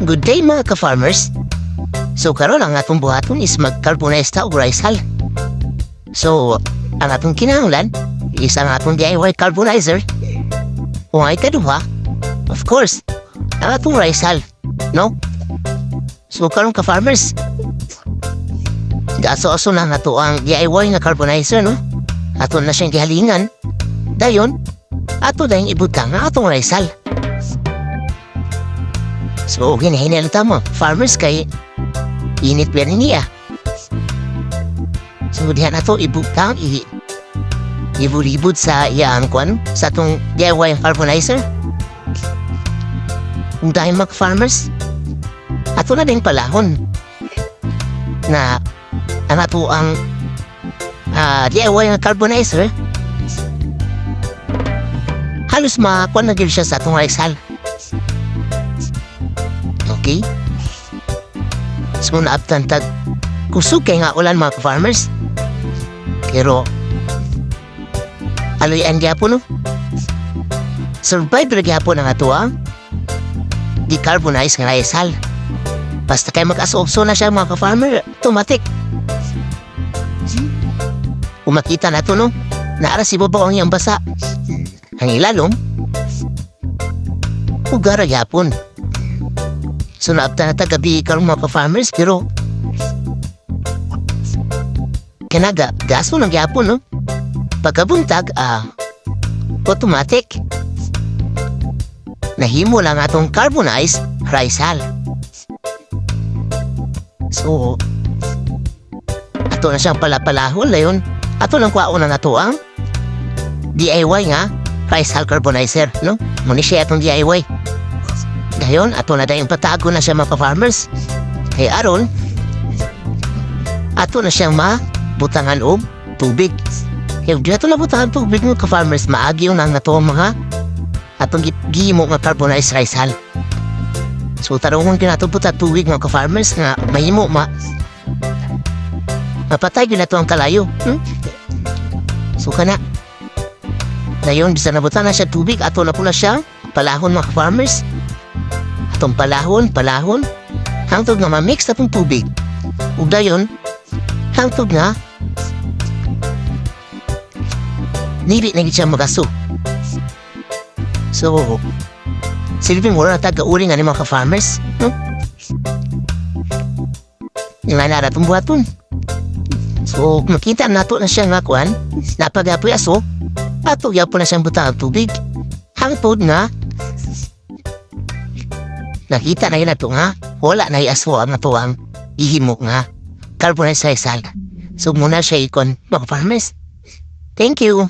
Good day mga ka-farmers. So karon ang atong buhaton is mag-carbonize ta og rice hull. So ang atong kinahanglan is ang atong DIY carbonizer. Kung ay kaduha, of course, ang atong rice hull, no? So karon ka-farmers, aso-aso na nato ang DIY nga carbonizer, no? Ato na siyang gihalingan. Dayon, ato dahil ibutang ang atong rice hull. So, hinahinay lang tamo. Farmers kay init pa rin niya. So, diyan na ito ibutang, ibulibod sa iyang kwan, sa itong DIY carbonizer. Kung dahil mag-farmers, ato na din palahon na ang ato ang DIY carbonizer, halos makakwan na din siya sa itong rice hull. Okay? So, naaptan tag kusog kay nga ulan mga farmers. Pero, aloy-an gyapon, no? Survive na gyapon ang ato ang decarbonize nga rice hull. Basta kay mag-aso-obso na siya mga farmer, automatic. Kung makita na ito, no? Naara si babaw ang iyang basa. Ang ilalom, ugara gyapon. So naapta na tagabi karong mga ka-farmers, pero kinaga, gaso ng gyapon, no? Pagkabuntag, automatic. Nahimo lang atong carbonized rice hull. So, ato na siyang palapalahol na yun. Ato lang kwaon na nato ang DIY nga rice hull carbonizer, no? Muna siya atong DIY. Dayon, ato na dahil patago na siya mga farmers. Kaya aron, ato na siyang mabutangan o tubig. Kaya dito na butangan tubig mga ka-farmers, maagi yun ang nato mga atong gihimo nga carbonized rice hull. So, tarungon kinato puta tubig mga ka-farmers nga mahimo mapatay yun na to ang kalayo. So, kana. Dayon, bisa nabutan na siya tubig, ato na po na siya palahon mga ka-farmers. Atong palahon, hangtod nga ma-mix na itong tubig. Ug dayon, hangtod nga nili na siya magaso. So, silbing wala na taga-uri nga ni mga ka-farmers, no? Yung nga nara itong buhaton. So, kung makita nato na siya nga kuhan, napagapoy aso, ato yapo na siyang butang ang tubig. Hangtod nga nakita na yun na ito nga, wala na iaso ang ito ang ihimo nga carbonized rice hull. So muna siya ikon mga farmers. Thank you.